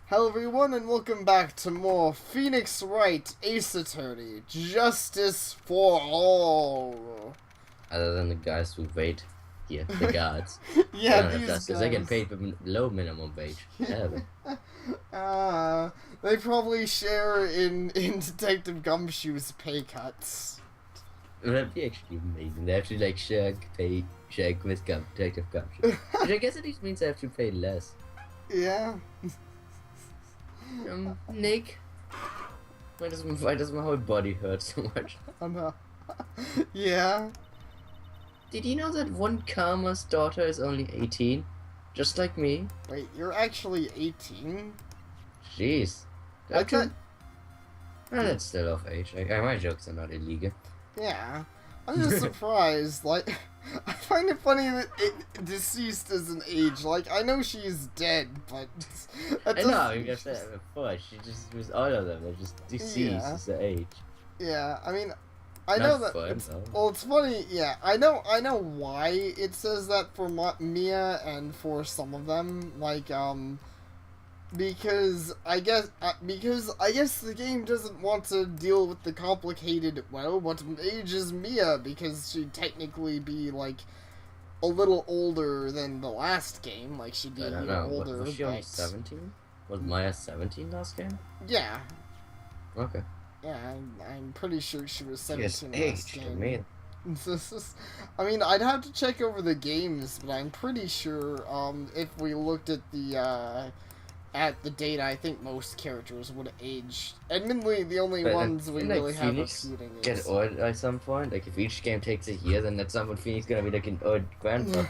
Hello everyone and welcome back to more Phoenix Wright Ace Attorney, Justice for All. Other than the guys who wait here, the guards. They Yeah, don't have these justice. They get guys. paid below minimum wage. Hell. They probably share in Detective Gumshoe's pay cuts. That'd be actually amazing. They have to like share with Detective Gumshoe. Which I guess at least means they have to pay less. Yeah. Nick, why does my whole body hurt so much? I know. Yeah. Did you know that one Karma's daughter is only 18? Just like me? Wait, you're actually 18? Jeez. I thought... That's still off age. My jokes are not illegal. Yeah. I'm just surprised, like... I find it funny that deceased is an age. Like, I know she's dead, but... I know, you said it before. She just was all of them. They're just deceased is the age. Yeah, I mean, I know that... Well, it's funny, yeah. I know why it says that for Mia and for some of them. Like, because I guess the game doesn't want to deal with the complicated, well, what age is Mia, because she'd technically be like a little older than the last game, like she'd be a little older. Was she only 17? Was Maya 17 last game? Yeah. Okay. Yeah, I'm pretty sure she was 17 last game. Me. I mean, I'd have to check over the games, but I'm pretty sure if we looked at the data, I think most characters would age. Admittedly, the only ones we really have repeating is... get old at some point? Like, if each game takes a year, then at some point Phoenix gonna be like an old grandpa.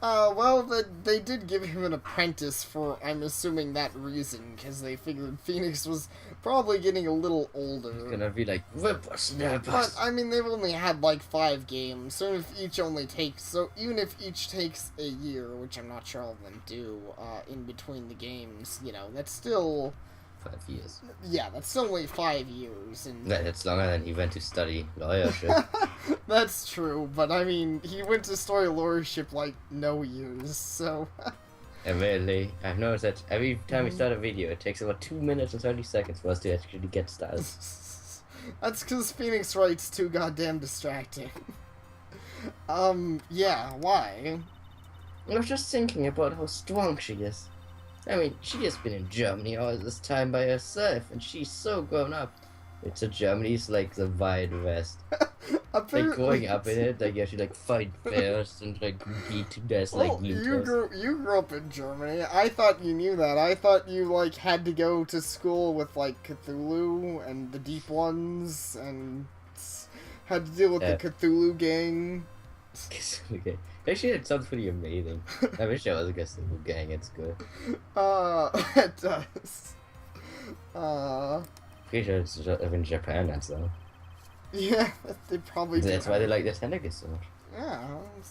Well, they did give him an apprentice for, I'm assuming, that reason, because they figured Phoenix was probably getting a little older. He's gonna be like, whippersnappers. But, I mean, they've only had, like, 5 games, so even if each takes a year, which I'm not sure all of them do, in between the games, you know, that's still 5 years. Yeah, that's still only 5 years, and that's longer than he went to study lawyership. That's true, but I mean, he went to study lawyership like no years, so Admittedly, I've noticed that every time we start a video, it takes about 2 minutes and 30 seconds for us to actually get started. That's because Phoenix Wright's too goddamn distracting. Yeah, why? I was just thinking about how strong she is. I mean, she has been in Germany all this time by herself, and she's so grown up. It's Germany's like the Wild West. Like growing up in it, like you actually like fight bears and like beat to death like looters. You grew up in Germany. I thought you knew that. I thought you like had to go to school with like Cthulhu and the Deep Ones and had to deal with the Cthulhu gang. Okay. Actually, it sounds pretty amazing. I wish I was a Cthulhu gang at school. It does. Pretty sure it's in Japan, that's all. Yeah, they probably do. That's why they like the tentacles so much. Yeah,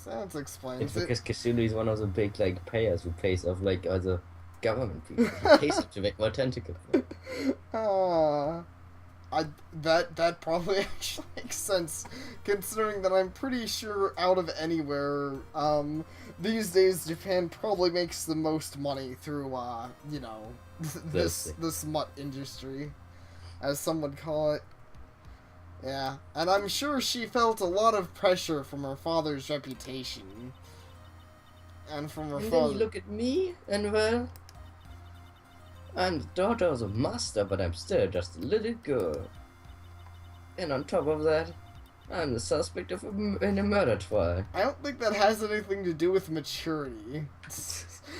that explains it. It's because Cthulhu is one of the big like payers who pays off like other government people. Who pays them to make more tentacles. That probably actually makes sense, considering that I'm pretty sure out of anywhere, these days Japan probably makes the most money through, you know, this mutt industry, as some would call it. Yeah, and I'm sure she felt a lot of pressure from her father's reputation, and from her father. Then you look at me, and well, I'm the daughter of the master, but I'm still just a little girl. And on top of that, I'm the suspect in a murder trial. I don't think that has anything to do with maturity.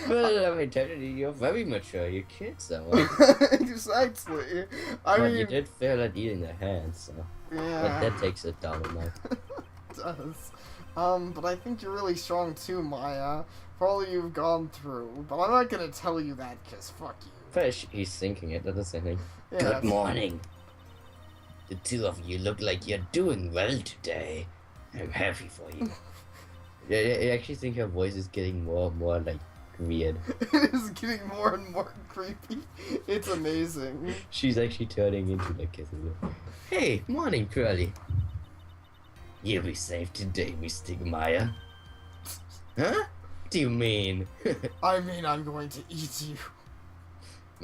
Well, I mean, technically, you're very mature. You killed someone. Exactly. I mean, you did fail at eating their hands, so yeah, that takes it down a notch. It does. But I think you're really strong too, Maya, for all you've gone through. But I'm not gonna tell you that, because fuck you. But he's thinking it, that doesn't think. Yeah, good morning. The two of you look like you're doing well today. I'm happy for you. I actually think her voice is getting more and more, like, weird. It is getting more and more creepy. It's amazing. She's actually turning into, like, Cthulhu. Hey, morning, Curly. You'll be safe today, Mystic Maya. Huh? What do you mean? I mean, I'm going to eat you.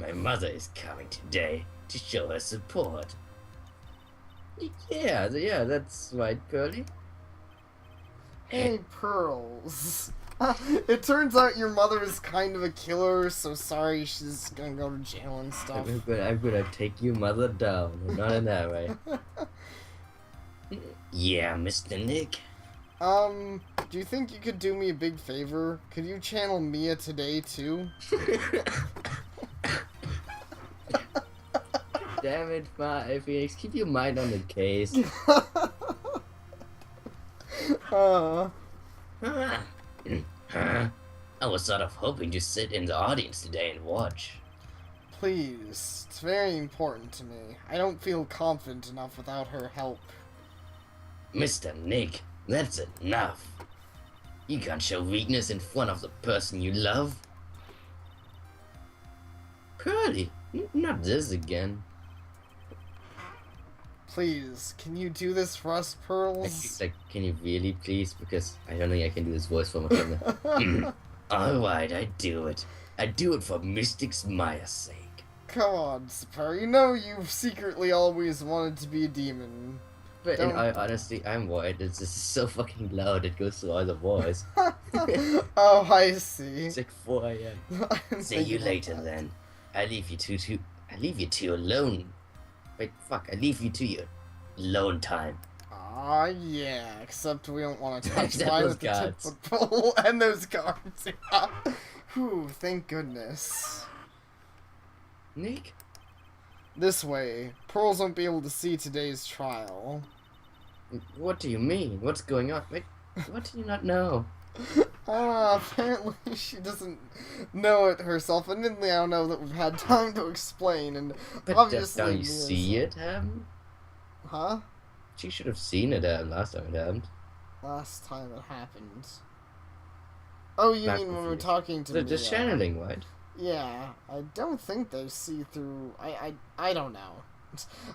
My mother is coming today to show her support. Yeah, that's right, Curly. Hey, Pearls. It turns out your mother is kind of a killer, so sorry she's gonna go to jail and stuff. I'm gonna take your mother down, not in that way. Yeah, Mr. Nick. Do you think you could do me a big favor? Could you channel Mia today, too? Damn it, Phoenix, keep your mind on the case. I was sort of hoping to sit in the audience today and watch. Please, it's very important to me. I don't feel confident enough without her help. Mr. Nick, that's enough. You can't show weakness in front of the person you love. Curly, not this again. Please, can you do this for us, Pearls? Can you really please? Because I don't think I can do this voice for my Alright, I do it. I do it for Mystic Maya's sake. Come on, Sapare. You know you've secretly always wanted to be a demon. But honestly, I'm worried. It's just so fucking loud. It goes through all the voice. Oh, I see. It's like 4 a.m. See you later, then. I leave you two alone. Wait, fuck! I leave you to your alone time. Aw, yeah. Except we don't want to touch Except mine those with the guards. tip of the pole and those guards. Whew, thank goodness. Nick? This way, Pearls won't be able to see today's trial. What do you mean? What's going on? Wait, what do you not know? Apparently she doesn't know it herself. Admittedly, I don't know that we've had time to explain, and But obviously... don't you see it, Huh? She should have seen it, last time it happened. Last time it happened. Oh, you Back mean when we before. were talking to The Mia. channeling, right? Yeah, I don't think they see through... I don't know.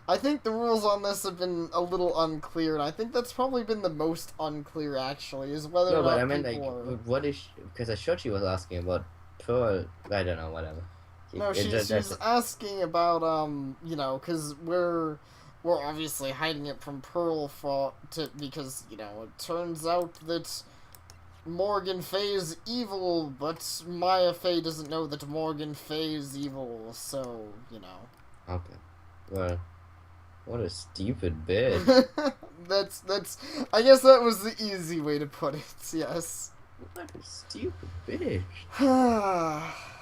I think the rules on this have been a little unclear, and I think that's probably been the most unclear, actually, is whether No, or but not I meant, people like, are... what is... Because I thought she was asking about Pearl... I don't know, whatever. No, she's asking about, you know, because we're obviously hiding it from Pearl because, you know, it turns out that Morgan Fay is evil, but Maya Fey doesn't know that Morgan Fay is evil, so, you know. Okay. Well, what a stupid bitch. that's I guess that was the easy way to put it, yes. What a stupid bitch.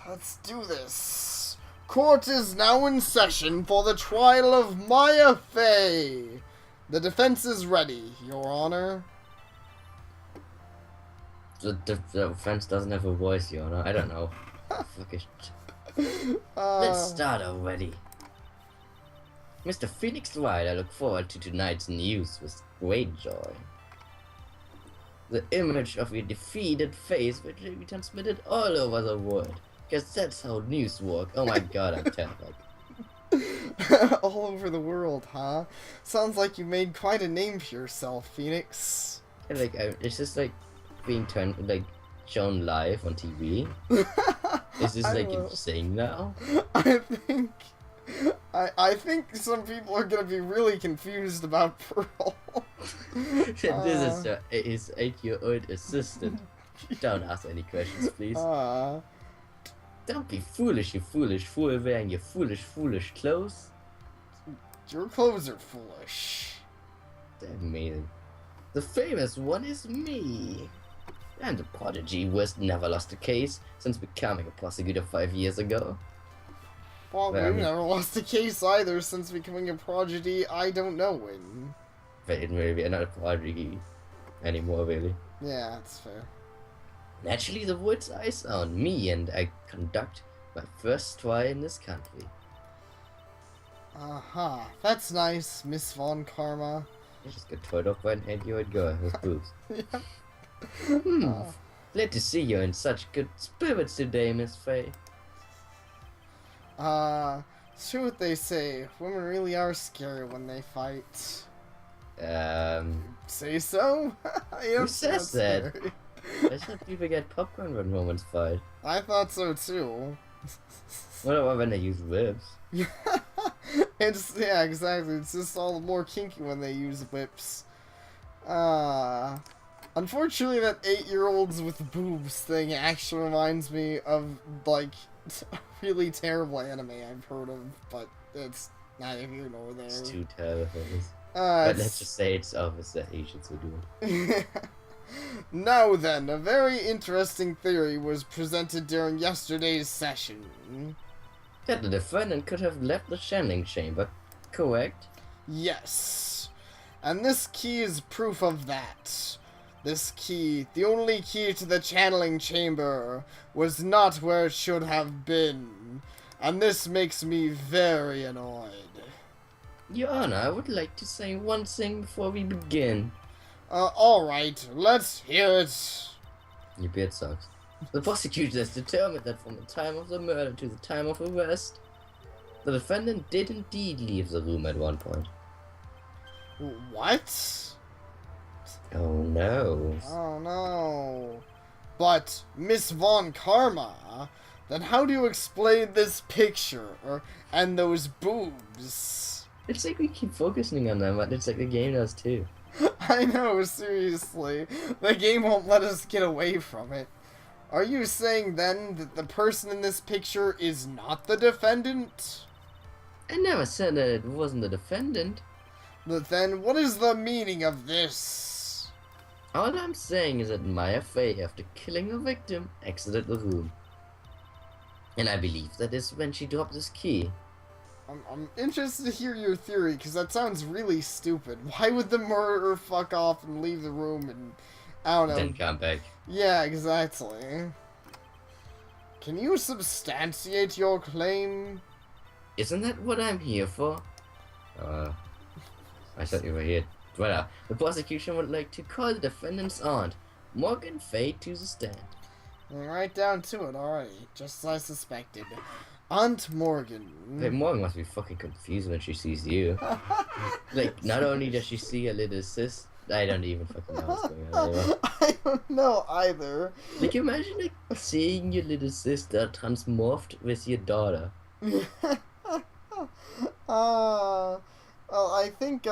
Let's do this. Court is now in session for the trial of Maya Fey. The defense is ready, Your Honor. The defense doesn't have a voice, you know? I don't know. Fucking Let's start already. Mr. Phoenix Wright, I look forward to tonight's news with great joy. The image of your defeated face will be transmitted all over the world, because that's how news work. Oh my god, I'm terrified. All over the world, huh? Sounds like you made quite a name for yourself, Phoenix. And it's just like being shown live on TV. Is this insane now? I think some people are gonna be really confused about Pearl. This is his 8-year-old assistant. Don't ask any questions, please. Don't be foolish, you foolish fool, wearing your foolish clothes. Your clothes are foolish. That's amazing. The famous one is me. And the prodigy was never lost a case since becoming a prosecutor 5 years ago. Well, we've never lost a case either since becoming a prodigy I don't know when. But it may be not a prodigy anymore, really. Yeah, that's fair. Naturally, the world's eyes are on me, and I conduct my first trial in this country. Aha, that's nice, Miss Von Karma. I just got told off by an 8-year-old girl with boobs. Glad to see you in such good spirits today, Miss Fay. It's true what they say. Women really are scary when they fight. Say so? Who says that? I thought people get popcorn when women fight. I thought so too. What about when they use whips? Yeah, yeah, exactly. It's just all the more kinky when they use whips. Unfortunately, that 8-year-olds with boobs thing actually reminds me of like a really terrible anime I've heard of, but it's neither here nor there. It's too terrible. But let's It's just say it's obvious that Asians would do it. Now then, a very interesting theory was presented during yesterday's session. That the defendant could have left the channeling chamber, correct? Yes. And this key is proof of that. This key, the only key to the channeling chamber, was not where it should have been. And this makes me very annoyed. Your Honor, I would like to say one thing before we begin. Alright, let's hear it. Your beard sucks. The prosecutor has determined that from the time of the murder to the time of arrest, the defendant did indeed leave the room at one point. What? Oh no. Oh no. But, Miss Von Karma, then how do you explain this picture and those boobs? It's like we keep focusing on them, but it's like the game does too. I know, seriously. The game won't let us get away from it. Are you saying then that the person in this picture is not the defendant? I never said that it wasn't the defendant. But then what is the meaning of this? All I'm saying is that Maya Fey, after killing her victim, exited the room. And I believe that is when she dropped this key. I'm interested to hear your theory, because that sounds really stupid. Why would the murderer fuck off and leave the room and, I don't know. Then come back. Yeah, exactly. Can you substantiate your claim? Isn't that what I'm here for? I thought you were here. Well, the prosecution would like to call the defendant's aunt, Morgan Fay, to the stand. Right down to it already, just as I suspected. Aunt Morgan. Hey, Morgan must be fucking confused when she sees you. Like, not only does she see a little sis, I don't even fucking know what's going on anymore. I don't know either. Like, imagine like seeing your little sister transmorphed with your daughter. Well, I think, I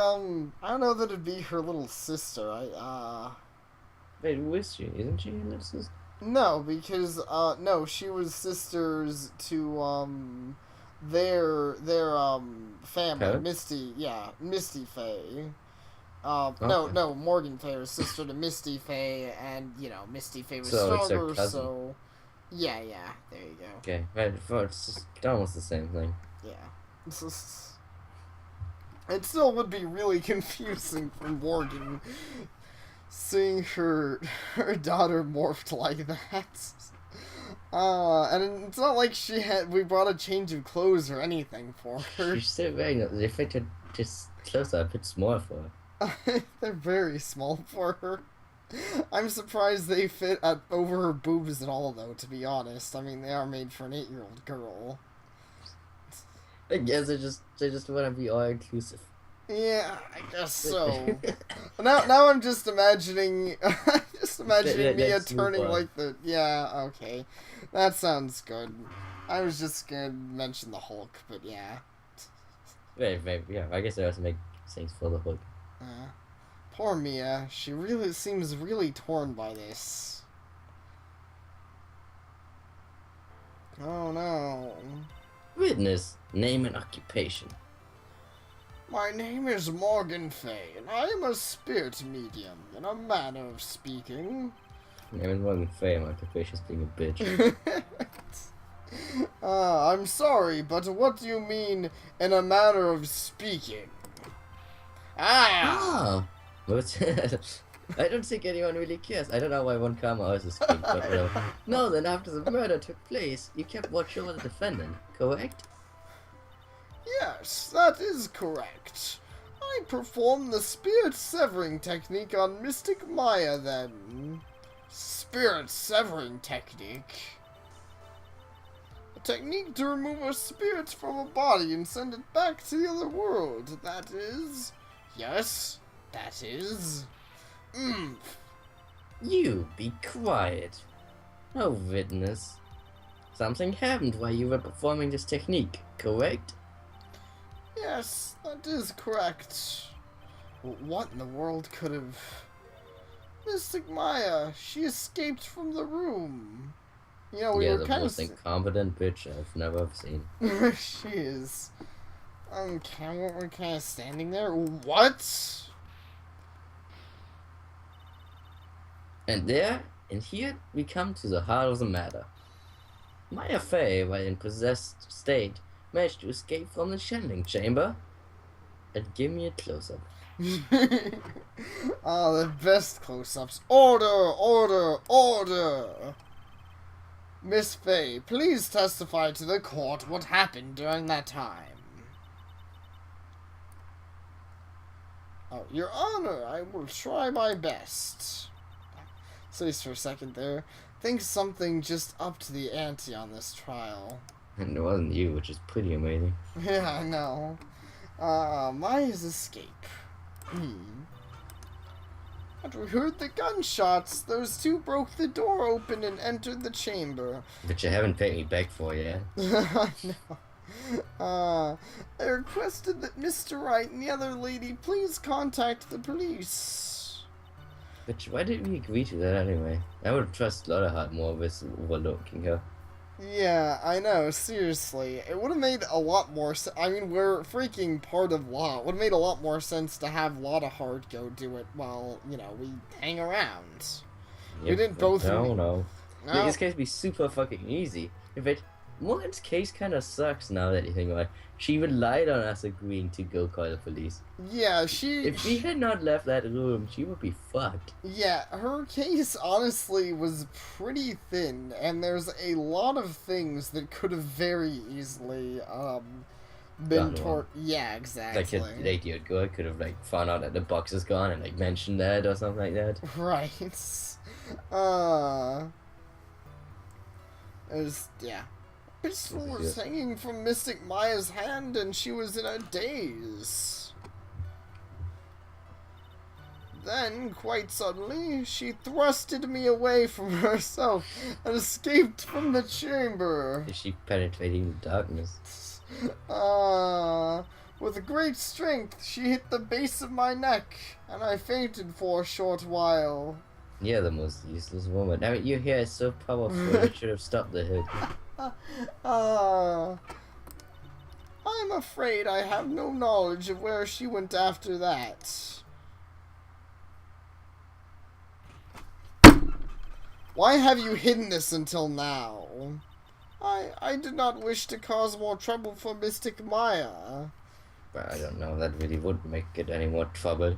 don't know that it'd be her little sister. Wait, who is she? Isn't she your little sister? No, because, no, she was sisters to, their family. Parents? Misty, yeah, Misty Fay. Okay. No, Morgan Fay was sister to Misty Fay, and, you know, Misty Fay was So it's her stronger, cousin. so... Yeah, there you go. Okay, right, it's just almost the same thing. Yeah. It still would be really confusing for Morgan seeing her daughter morphed like that. And it's not like we brought a change of clothes or anything for her. She's still wearing it. They fit her just clothes are a bit small for her. They're very small for her. I'm surprised they fit over her boobs at all, though, to be honest. I mean, they are made for an 8-year-old girl. I guess they just want to be all inclusive. Yeah, I guess so. now I'm just imagining, Mia Let's turning move on. like the. Yeah, okay, that sounds good. I was just gonna mention the Hulk, but yeah. Wait, yeah, I guess they also make things for the hook. Poor Mia. She really seems really torn by this. Oh no. Witness, name and occupation. My name is Morgan Fay, and I am a spirit medium, in a manner of speaking. Name is Morgan Fay, my occupation is being a bitch. I'm sorry, but what do you mean in a manner of speaking? Ah! What's I don't think anyone really cares. I don't know why one camera always speak, but whatever. No, then after the murder took place, you kept watch over the defendant, correct? Yes, that is correct. I performed the spirit severing technique on Mystic Maya then. Spirit severing technique? A technique to remove a spirit from a body and send it back to the other world, that is. Yes, that is. You be quiet. No witness. Something happened while you were performing this technique, correct? Yes, that is correct. What in the world could have... Mystic Maya, she escaped from the room. You know, we Yeah, were the kind most of... incompetent bitch I've never seen. She is. We're kind of standing there. What? And here, we come to the heart of the matter. Maya Fey, while in possessed state, managed to escape from the channeling chamber. And give me a close-up. The best close-ups. Order, order, order! Miss Fey, please testify to the court what happened during that time. Oh, Your Honor, I will try my best. Stays for a second there. Think something just upped the ante on this trial. And it wasn't you, which is pretty amazing. Yeah, I know. Maya's escape. But we heard the gunshots. Those two broke the door open and entered the chamber. Which you haven't paid me back for yet. No. I requested that Mr. Wright and the other lady please contact the police. But why did we agree to that anyway? I would trust Slaughterheart more with overlooking her. Yeah, I know, seriously. It would have made a lot more sense. I mean, we're freaking part of law. It would have made a lot more sense to have Slaughterheart go do it while, you know, we hang around. Yep, We didn't both... No. No. Make this case be super fucking easy. In fact, Morgan's case kind of sucks now that you think about it. She relied on us agreeing to go call the police. Yeah, If we had not left that room, she would be fucked. Yeah, her case honestly was pretty thin, and there's a lot of things that could have very easily been toward. Yeah, exactly. Like a lady at go could have like found out that the box is gone and like mentioned that or something like that. Right. Yeah. Pistol was hanging from Mystic Maya's hand, and she was in a daze. Then, quite suddenly, she thrusted me away from herself and escaped from the chamber. Is she penetrating the darkness? With great strength, she hit the base of my neck, and I fainted for a short while. You're the most useless woman. I mean, your hair is so powerful, it should have stopped the hit. I'm afraid I have no knowledge of where she went after that. Why have you hidden this until now? I did not wish to cause more trouble for Mystic Maya. But I don't know, that really would make it any more trouble.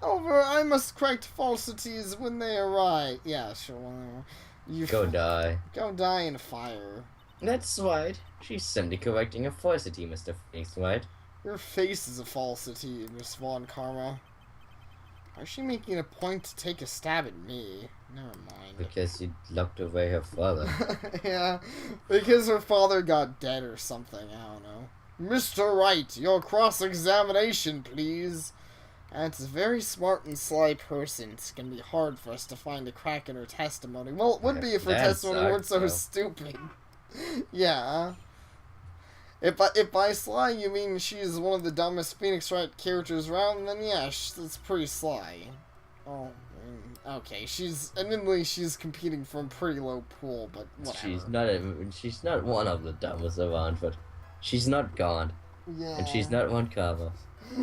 However, I must correct falsities when they arise. Yeah, sure. Go die. Go die in fire. That's right. She's simply correcting a falsity, Mr. Phoenix Wright. Your face is a falsity, Miss Von Karma. Why is she making a point to take a stab at me? Never mind. Because you locked away her father. Yeah, because her father got dead or something, I don't know. Mr. Wright, your cross-examination, please. That's a very smart and sly person. It's gonna be hard for us to find a crack in her testimony. Well, it would be if her testimony weren't so stupid. Yeah. If by sly you mean she's one of the dumbest Phoenix Wright characters around, then yeah, that's pretty sly. Oh, okay. Admittedly, she's competing from a pretty low pool, but whatever. She's not one of the dumbest around, but she's not gone. Yeah. And she's not one Karma.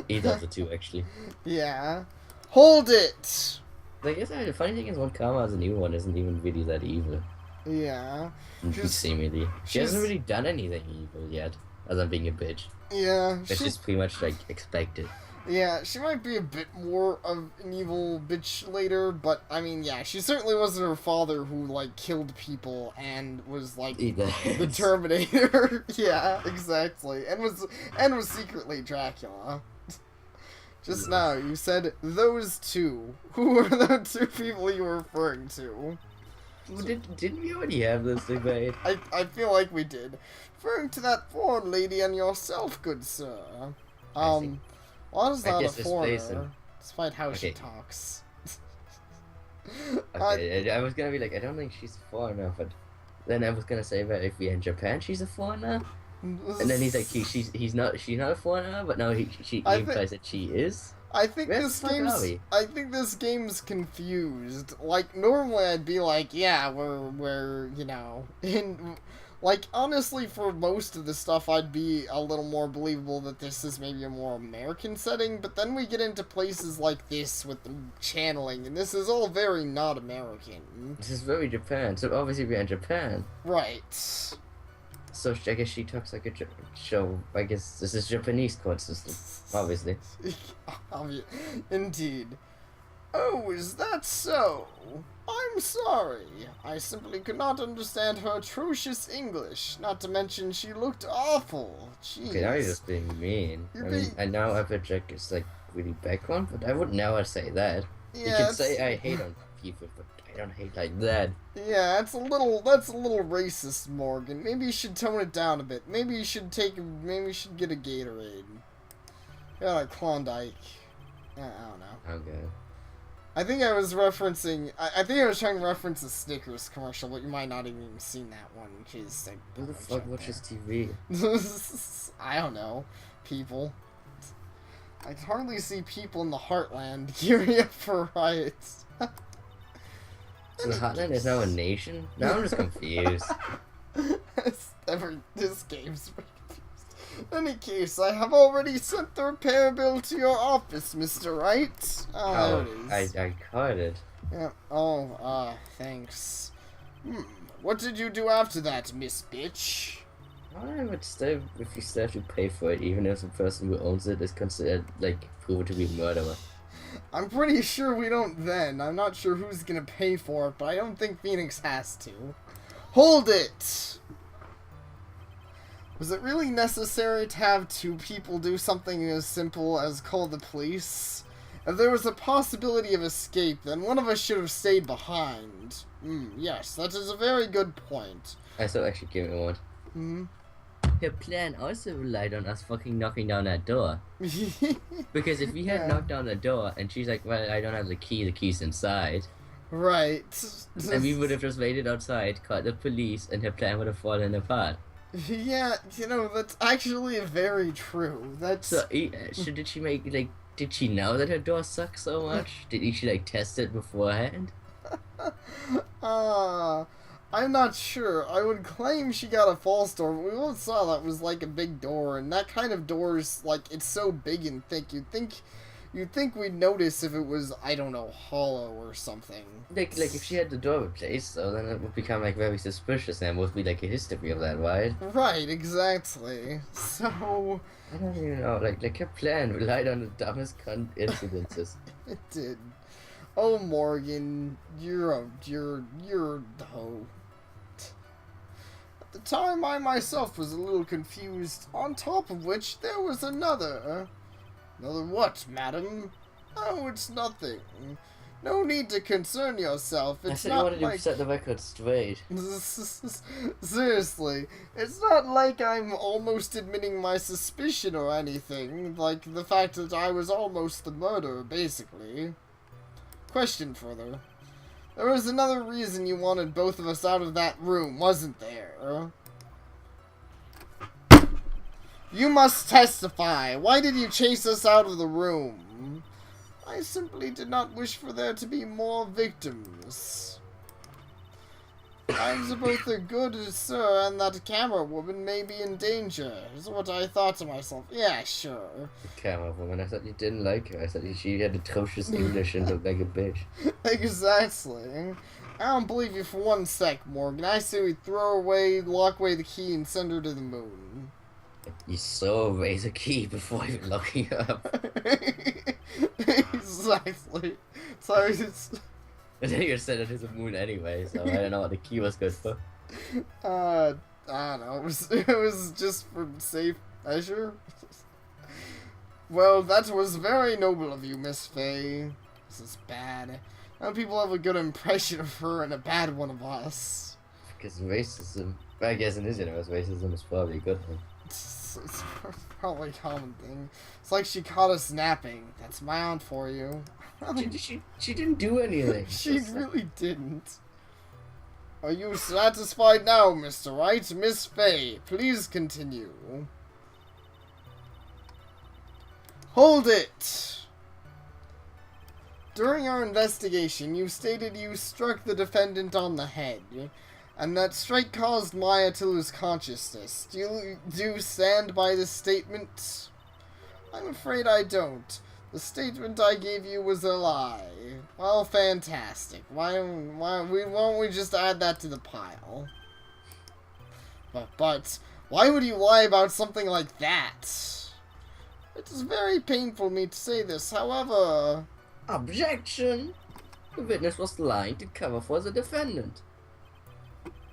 Either of the two, actually. Yeah. Hold it! I guess the funny thing is, One Karma as a new one isn't even really that evil. Yeah. Seemingly. She hasn't really done anything evil yet, other than being a bitch. Yeah. It's just pretty much, like, expected. Yeah, she might be a bit more of an evil bitch later, but, I mean, yeah, she certainly wasn't her father who, like, killed people and was, like, the Terminator. Yeah, exactly. And was secretly Dracula. Just now, you said those two. Who were the two people you were referring to? Didn't we already have this debate? I feel like we did. Referring to that foreign lady and yourself, good sir. What is that a foreigner? Despite how she talks. Okay, I was gonna be like, I don't think she's a foreigner, but Then I was gonna say that if we're in Japan, she's a foreigner. And then he's like, she's not a foreigner, but now he implies that she is. I think Where this the fuck are game's. we? I think this game's confused. Like normally, I'd be like, yeah, we're you know in. Like honestly, for most of the stuff, I'd be a little more believable that this is maybe a more American setting. But then we get into places like this with the channeling, and this is all very not American. This is very Japan. So obviously we're in Japan. Right. So I guess she talks like a show. I guess this is Japanese court system, obviously. Indeed. Oh, is that so? I'm sorry. I simply could not understand her atrocious English. Not to mention she looked awful. Jeez. Okay, now you're just being mean. I now have a Jack is like really background, but I would never say that. Yeah, you can say I hate on people, but I don't hate like that. Yeah, that's a little racist, Morgan. Maybe you should tone it down a bit. Maybe you should get a Gatorade. Got a Klondike. I don't know. Okay. I think I was referencing. I think I was trying to reference a Snickers commercial, but you might not even seen that one because like. Who the fuck watches TV? I don't know, people. I hardly see people in the Heartland gearing up for riots. So the Heartland is now a nation? Now I'm just confused. This game's very confused. In any case, I have already sent the repair bill to your office, Mr. Wright. Oh, there it is. I caught it. Yeah. Oh, thanks. What did you do after that, Miss Bitch? I would still, if you still have to pay for it, even if the person who owns it is considered, like, proven to be a murderer. I'm pretty sure we don't then. I'm not sure who's gonna pay for it, but I don't think Phoenix has to. Hold it! Was it really necessary to have two people do something as simple as call the police? If there was a possibility of escape, then one of us should have stayed behind. Yes, that is a very good point. I still actually give me one. Her plan also relied on us fucking knocking down that door. Because if we had knocked down the door and she's like, well, I don't have the key's inside. Right. And we would have just waited outside, called the police, and her plan would have fallen apart. Yeah, you know, that's actually very true. That's... So, did she make, like, did she know that her door sucks so much? Did she, like, test it beforehand? I'm not sure. I would claim she got a false door, but we both saw that was like a big door, and that kind of door's like, it's so big and thick, you'd think we'd notice if it was, I don't know, hollow or something. Like if she had the door replaced, so then it would become like very suspicious, and would be like a history of that, right? Right, exactly. So I don't even know. Like her plan relied on the dumbest incidences. It did. Oh, Morgan, you're a hoe. At the time, I myself was a little confused. On top of which, there was another. Another what, madam? Oh, it's nothing. No need to concern yourself. It's I said not you wanted like... to set the record straight. Seriously, it's not like I'm almost admitting my suspicion or anything. Like the fact that I was almost the murderer, basically. Question further. There was another reason you wanted both of us out of that room, wasn't there? You must testify. Why did you chase us out of the room? I simply did not wish for there to be more victims. Lives of both the good sir and that camera woman may be in danger, is what I thought to myself. Yeah, sure. The camera woman, I thought you didn't like her. I thought she had atrocious English and looked like a bitch. Exactly. I don't believe you for one sec, Morgan. I say we lock away the key and send her to the moon. You saw raise a key before even locking her up. Exactly. So it's... And then you sent it to the moon anyway, so I don't know what the key was good for. I don't know. It was just for safe measure. Well, that was very noble of you, Miss Faye. This is bad. Now people have a good impression of her and a bad one of us. Because racism, I guess in this universe, racism is probably a good thing. It's probably a common thing. It's like she caught us napping. That's my aunt for you. She didn't do anything. She really didn't. Are you satisfied now, Mr. Wright? Miss Fay, please continue. Hold it! During our investigation, you stated you struck the defendant on the head, and that strike caused Maya to lose consciousness. Do you stand by this statement? I'm afraid I don't. The statement I gave you was a lie. Well, fantastic. Why don't we just add that to the pile? But why would you lie about something like that? It is very painful me to say this, however... Objection! The witness was lying to cover for the defendant.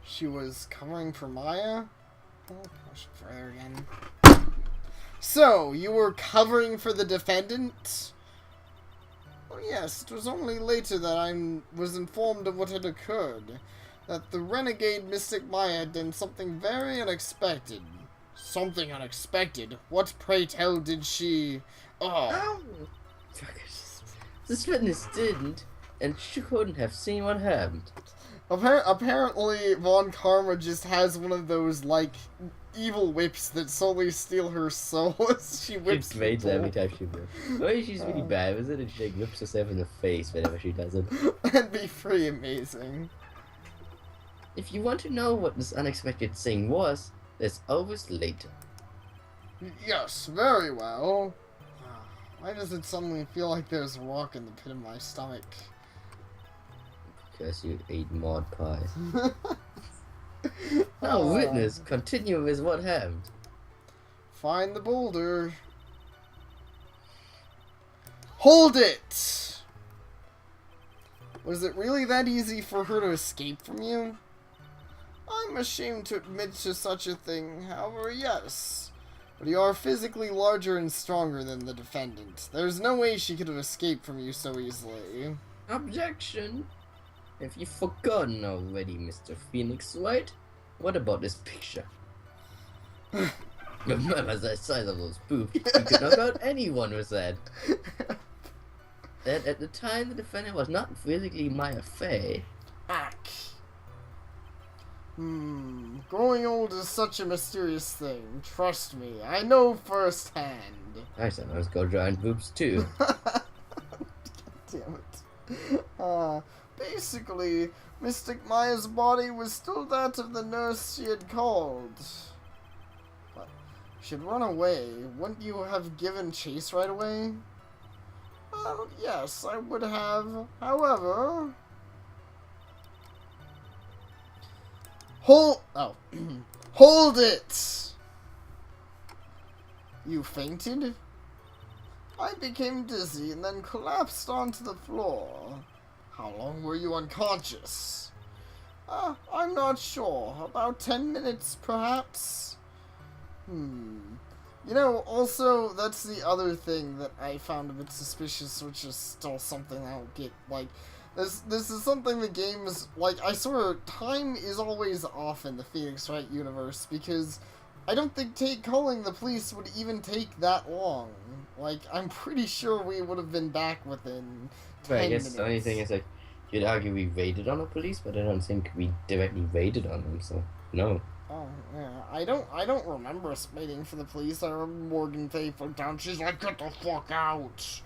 She was covering for Maya? Oh, push further again. So, you were covering for the defendant? Oh yes, it was only later that I was informed of what had occurred. That the renegade Mystic Maya had done something very unexpected. Something unexpected? What, pray tell, did she... Oh. This witness didn't, and she couldn't have seen what happened. Apparently, Von Karma just has one of those, like, evil whips that slowly steal her soul as she whips She raids people. every time she whips. Maybe she's really bad with it, and she like, whips herself in the face whenever she does it. That'd be pretty amazing. If you want to know what this unexpected thing was, there's always later. Yes, very well. Why does it suddenly feel like there's a rock in the pit of my stomach? Because you ate mod pie. Now, witness, continue with what happened. Find the boulder. Hold it! Was it really that easy for her to escape from you? I'm ashamed to admit to such a thing, however, yes. But you are physically larger and stronger than the defendant. There's no way she could have escaped from you so easily. Objection! Have you forgotten already, Mr. Phoenix Wright? What about this picture? Remember the size of those boobs? You could knock out anyone with that. And at the time, the defendant was not physically Maya Fey. Ack. Growing old is such a mysterious thing. Trust me, I know firsthand. I sometimes got giant boobs too. Damn it. Basically, Mystic Maya's body was still that of the nurse she had called. But she'd run away. Wouldn't you have given chase right away? Well, yes, I would have. However... Hold it! You fainted? I became dizzy and then collapsed onto the floor. How long were you unconscious? I'm not sure. About 10 minutes, perhaps? You know, also, that's the other thing that I found a bit suspicious, which is still something I don't get, like... This is something the game's, like, I swear, time is always off in the Phoenix Wright universe, because I don't think calling the police would even take that long. Like, I'm pretty sure we would have been back within 10 I guess minutes. the only thing is, like, you'd argue we raided on the police, but I don't think we directly raided on them, so, no. Oh, yeah, I don't remember us waiting for the police. I remember Morgan Faithful down, she's like, get the fuck out!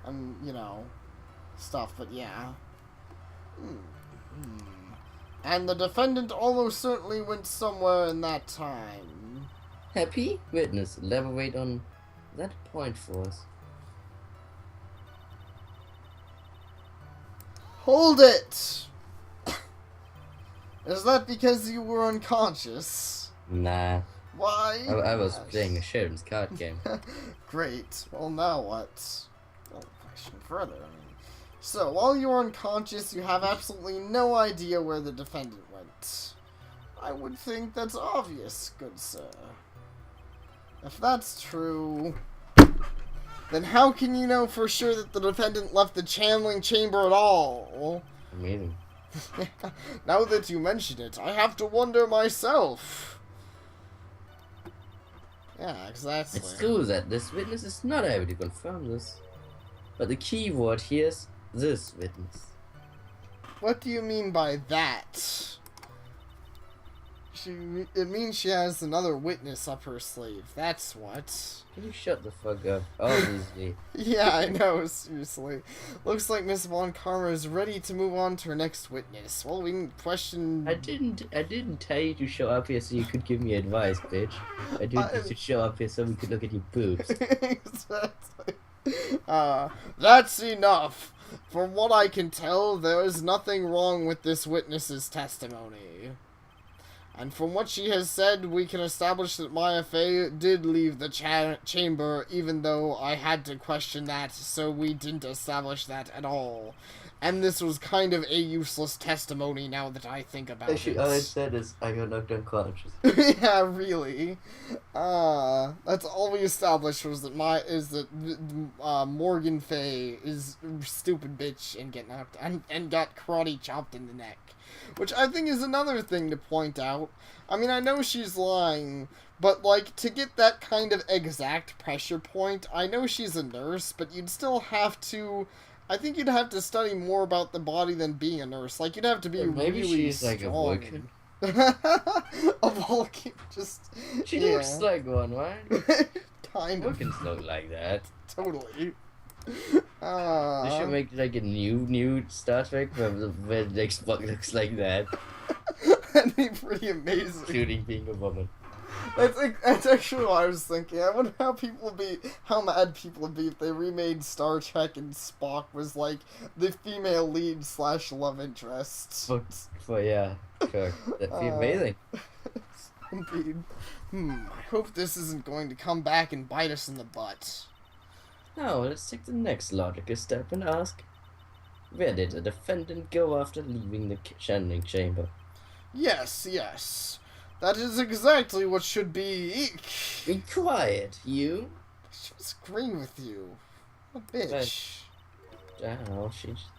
And, you know, stuff, but yeah. And the defendant almost certainly went somewhere in that time. Happy? Witness, elaborate on that point for us. Hold it! Is that because you were unconscious? Nah. Why? I was playing a Sharon's card game. Great. Well, now what? Well, question further. So, while you were unconscious, you have absolutely no idea where the defendant went. I would think that's obvious, good sir. If that's true, then how can you know for sure that the defendant left the channeling chamber at all? Amazing. Now that you mention it, I have to wonder myself. Yeah, exactly. It's true that this witness is not able to confirm this. But the key word here is this witness. What do you mean by that? It means she has another witness up her sleeve. That's what. Can you shut the fuck up? Obviously. Yeah, I know, seriously. Looks like Miss Von Karma is ready to move on to her next witness. Well, we can question... I didn't tell you to show up here so you could give me advice, bitch. I told you to show up here so we could look at your boobs. Exactly. That's enough. From what I can tell, there is nothing wrong with this witness's testimony. And from what she has said, we can establish that Maya Fey did leave the chamber, even though I had to question that, so we didn't establish that at all. And this was kind of a useless testimony now that I think about it. All I said is, I got knocked unconscious. Yeah, really. That's all we established was that Morgan Fey is a stupid bitch and get knocked and got karate chopped in the neck. Which I think is another thing to point out. I mean, I know she's lying, but, like, to get that kind of exact pressure point, I know she's a nurse, but you'd still have to... I think you'd have to study more about the body than being a nurse. Like, you'd have to be maybe really she's strong. like a Vulcan. A Vulcan, just... She looks like one, right? Kind of. Vulcans look like that. Totally. They should make, like, a new Star Trek where the next Spock looks like that. That'd be pretty amazing. Including being a woman. That's actually what I was thinking. I wonder how mad people would be if they remade Star Trek and Spock was like the female lead / love interest. But yeah, sure. That'd be amazing. Indeed. I hope this isn't going to come back and bite us in the butt. Now, let's take the next logical step and ask, where did the defendant go after leaving the channeling chamber? Yes. That is exactly what should be. Be quiet, you. She's agreeing with you. What a bitch. I don't know,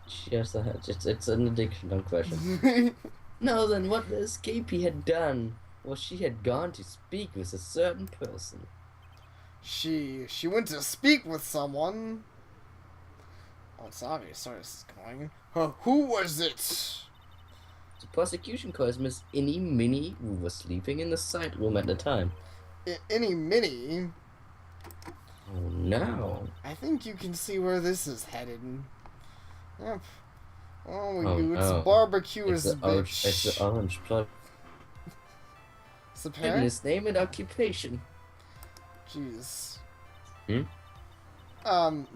she has to have, it's an addiction question. No, then what the escapee had done was she had gone to speak with a certain person. She went to speak with someone. Oh, it's obvious where this is going. Who was it? The prosecution calls Miss Innie Minnie, who was sleeping in the side room at the time. Innie Minnie? Oh no. I think you can see where this is headed. Yep. Oh, it's no. barbecue It's is the orange plot. Sapare? His name and occupation. Jeez. Hmm?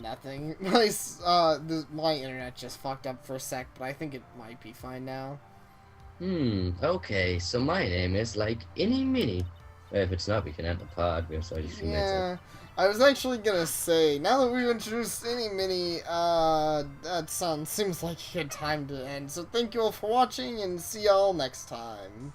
Nothing. My internet just fucked up for a sec, but I think it might be fine now. Okay, so my name is like Innie Minnie. If it's not, we can end the pod. We're sorry to Yeah, I was actually gonna say, now that we've introduced Innie Minnie, that seems like a good time to end. So thank you all for watching, and see y'all next time.